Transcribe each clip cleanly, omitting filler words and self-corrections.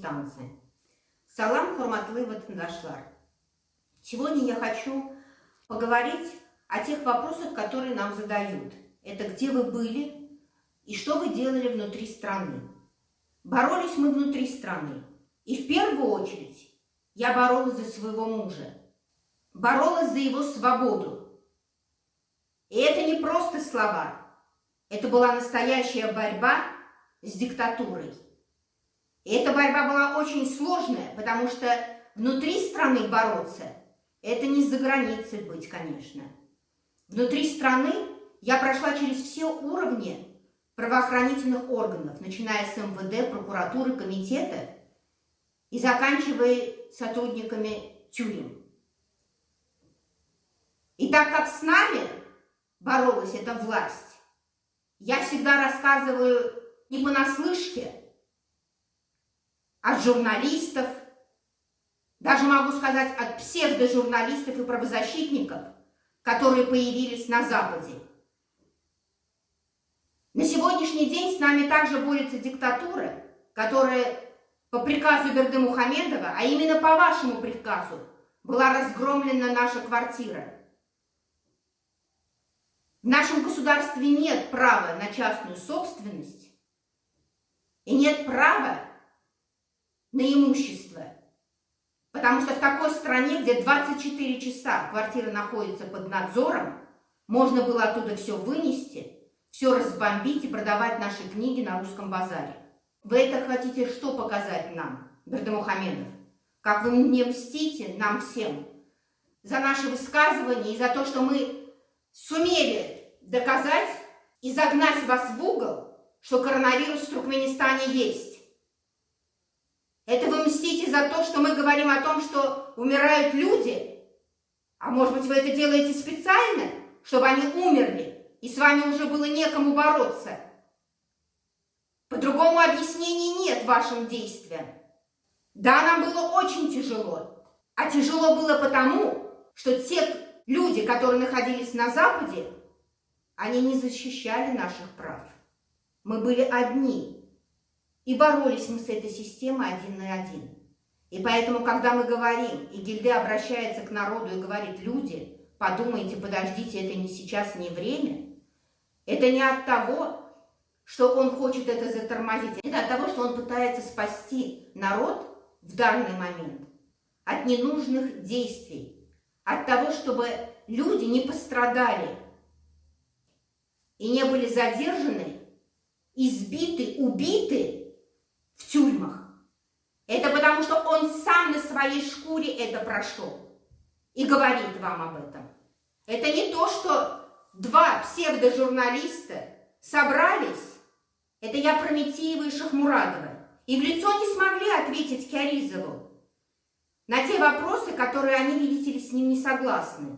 станция. Салам, хурматлы тындашлар. Сегодня я хочу поговорить о тех вопросах, которые нам задают. Это где вы были и что вы делали внутри страны. Боролись мы внутри страны. И в первую очередь я боролась за своего мужа. Боролась за его свободу. И это не просто слова. Это была настоящая борьба с диктатурой. И эта борьба была очень сложная, потому что внутри страны бороться – это не за границей быть, конечно. Внутри страны я прошла через все уровни правоохранительных органов, начиная с МВД, прокуратуры, комитета и заканчивая сотрудниками тюрем. И так как с нами боролась эта власть, я всегда рассказываю не понаслышке, от журналистов, даже могу сказать от псевдожурналистов и правозащитников, которые появились на Западе. На сегодняшний день с нами также борется диктатура, которая по приказу Бердымухамедова, а именно по вашему приказу, была разгромлена наша квартира. В нашем государстве нет права на частную собственность и нет права на имущество. Потому что в такой стране, где 24 часа квартира находится под надзором, можно было оттуда все вынести, все разбомбить и продавать наши книги на русском базаре. Вы это хотите что показать нам, Бердымухамедов? Как вы мне мстите, нам всем, за наши высказывания и за то, что мы сумели доказать и загнать вас в угол, что коронавирус в Туркменистане есть. Это вы мстите за то, что мы говорим о том, что умирают люди? А может быть, вы это делаете специально, чтобы они умерли, и с вами уже было некому бороться? По-другому объяснений нет вашим действиям. Да, нам было очень тяжело. А тяжело было потому, что те люди, которые находились на Западе, они не защищали наших прав. Мы были одни. И боролись мы с этой системой один на один. И поэтому, когда мы говорим, и Гильде обращается к народу и говорит: люди, подумайте, подождите, это не сейчас, не время. Это не от того, что он хочет это затормозить. Это от того, что он пытается спасти народ в данный момент от ненужных действий. От того, чтобы люди не пострадали и не были задержаны, избиты, убиты в тюрьмах. Это потому, что он сам на своей шкуре это прошел и говорит вам об этом. Это не то, что два псевдожурналиста собрались, это я Прометеева и Шахмурадова, и в лицо не смогли ответить Кяризову на те вопросы, которые они, видите ли, с ним не согласны.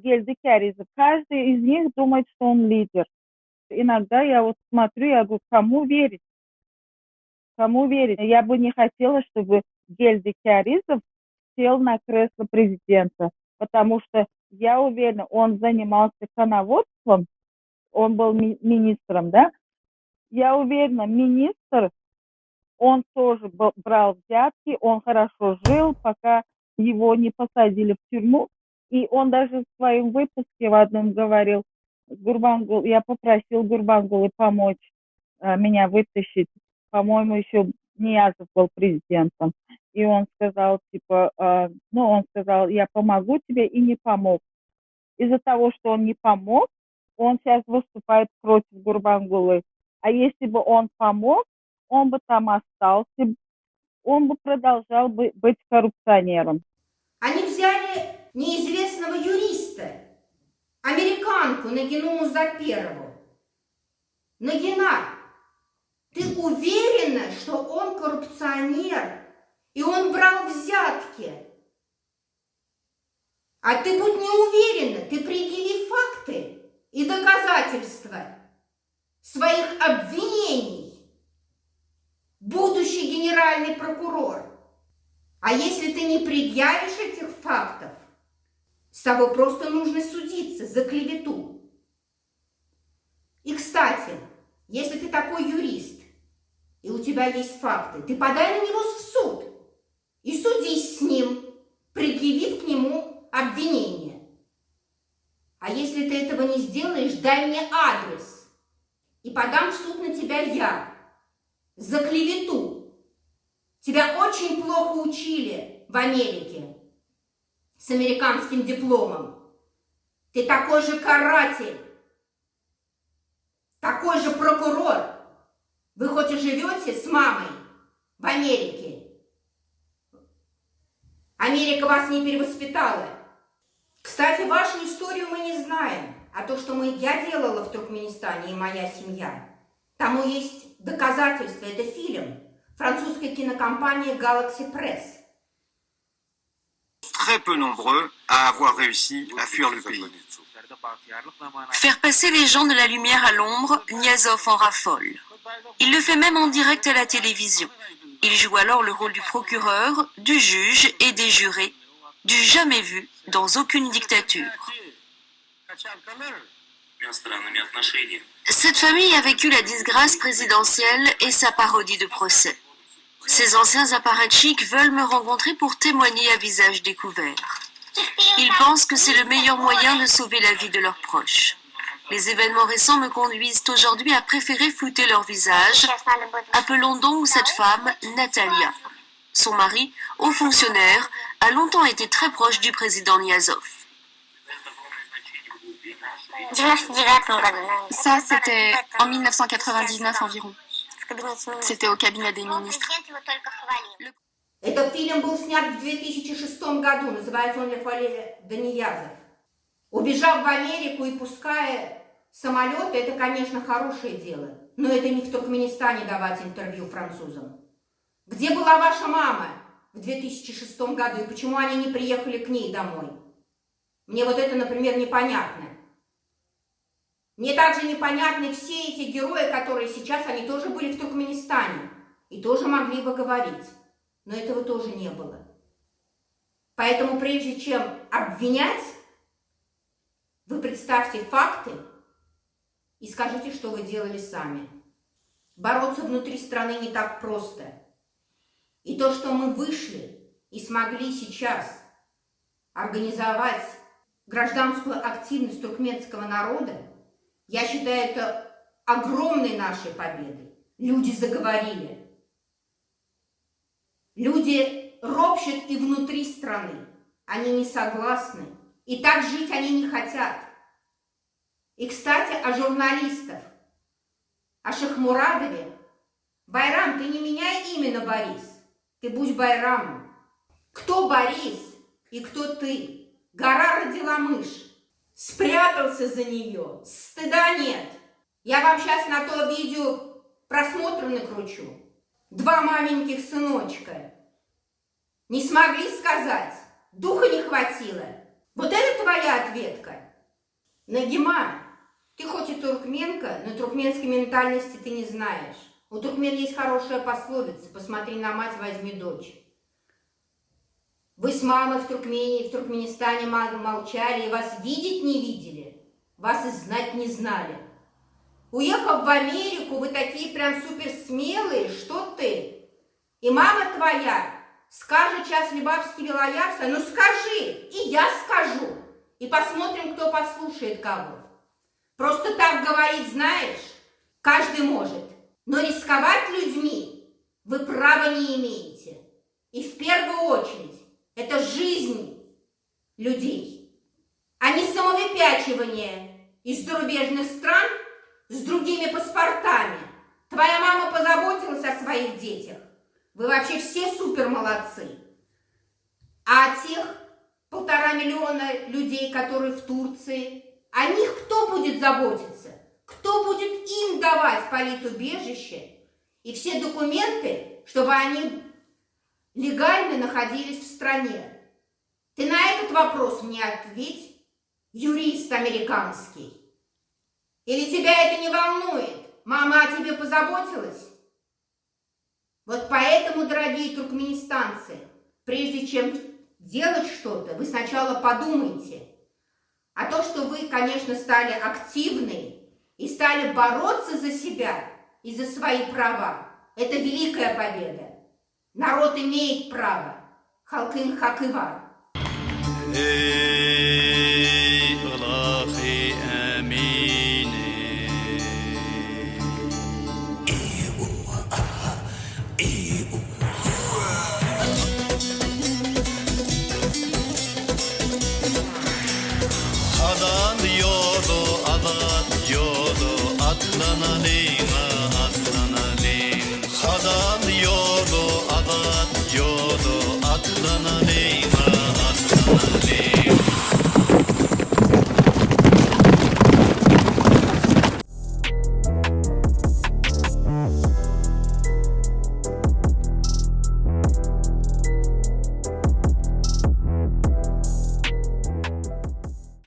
Гельда Кяризов, каждый из них думает, что он лидер. Иногда я вот смотрю, я говорю, кому верить? Кому верить? Я бы не хотела, чтобы Гельда Кяризов сел на кресло президента, потому что я уверена, он занимался коноводством, он был министром, да? Я уверена, министр, он тоже брал взятки, он хорошо жил, пока его не посадили в тюрьму. И он даже в своем выпуске в одном говорил: Гурбангул, я попросил Гурбангулы помочь меня вытащить. По-моему, еще Ниязов был президентом. И он сказал, я помогу тебе, и не помог. Из-за того, что он не помог, он сейчас выступает против Гурбангулы. А если бы он помог, он бы там остался, он бы продолжал быть коррупционером. Они взяли неизвестного юриста, американку Нагину Музаперову. Нагина, ты уверена, что он коррупционер и он брал взятки? А ты будь не уверена, ты предъяви факты и доказательства своих обвинений, будущий генеральный прокурор. А если ты не предъявишь этих фактов, с тобой просто нужно судиться за клевету. И, кстати, если ты такой юрист, и у тебя есть факты, ты подай на него в суд и судись с ним, предъявив к нему обвинение. А если ты этого не сделаешь, дай мне адрес, и подам в суд на тебя я за клевету. Тебя очень плохо учили в Америке с американским дипломом. Ты такой же каратель, такой же прокурор. Вы хоть и живете с мамой в Америке, Америка вас не перевоспитала. Кстати, вашу историю мы не знаем, а то, что я делала в Туркменистане и моя семья, тому есть доказательства. Это фильм французской кинокомпании Galaxy Press. Très peu nombreux à avoir réussi à fuir le pays. Faire passer les gens de la lumière à l'ombre, Niazov en raffole. Il le fait même en direct à la télévision. Il joue alors le rôle du procureur, du juge et des jurés, du jamais vu dans aucune dictature. Cette famille a vécu la disgrâce présidentielle et sa parodie de procès. Ces anciens apparatchiks veulent me rencontrer pour témoigner à visage découvert. Ils pensent que c'est le meilleur moyen de sauver la vie de leurs proches. Les événements récents me conduisent aujourd'hui à préférer flouter leur visage. Appelons donc cette femme Natalia. Son mari, haut fonctionnaire, a longtemps été très proche du président Niazov. Ça, c'était en 1999 environ. C'était au cabinet des ministres. Этот фильм был снят в 2006 году, называется он Фалерий Даниязов. Убежав в Америку и пуская самолеты, это, конечно, хорошее дело, но это не в Туркменистане давать интервью французам. Где была ваша мама в 2006 году и почему они не приехали к ней домой? Мне вот это, например, непонятно. Мне также непонятны все эти герои, которые сейчас, они тоже были в Туркменистане и тоже могли бы говорить. Но этого тоже не было. Поэтому прежде чем обвинять, вы представьте факты и скажите, что вы делали сами. Бороться внутри страны не так просто. И то, что мы вышли и смогли сейчас организовать гражданскую активность туркменского народа, я считаю это огромной нашей победой. Люди заговорили. Люди ропщут и внутри страны. Они не согласны. И так жить они не хотят. И, кстати, о журналистах. О Шахмурадове. Байрам, ты не меняй имя на Борис. Ты будь Байрамом. Кто Борис и кто ты? Гора родила мышь. Спрятался за нее. Стыда нет. Я вам сейчас на то видео просмотры накручу. 2 маленьких сыночка. Не смогли сказать? Духа не хватило? Вот это твоя ответка. Нагима, ты хоть и туркменка, но туркменской ментальности ты не знаешь. У туркмен есть хорошая пословица: посмотри на мать, возьми дочь. Вы с мамой в Туркменистане молчали, и вас видеть не видели, вас и знать не знали. Уехав в Америку, вы такие прям супер смелые, что ты? И мама твоя скажет сейчас Лебабский Вилаярса, ну скажи, и я скажу, и посмотрим, кто послушает кого. Просто так говорить, знаешь, каждый может, но рисковать людьми вы права не имеете. И в первую очередь это жизнь людей, а не самовыпячивание из зарубежных стран с другими паспортами. Твоя мама позаботилась о своих детях. Вы вообще все супер молодцы. А о тех 1,5 миллиона людей, которые в Турции, о них кто будет заботиться? Кто будет им давать политубежище и все документы, чтобы они легально находились в стране? Ты на этот вопрос мне ответь, юрист американский. Или тебя это не волнует? Мама о тебе позаботилась? Вот поэтому, дорогие туркменистанцы, прежде чем делать что-то, вы сначала подумайте. А то, что вы, конечно, стали активны и стали бороться за себя и за свои права, Это великая победа. Народ имеет право. Халкын хакывар.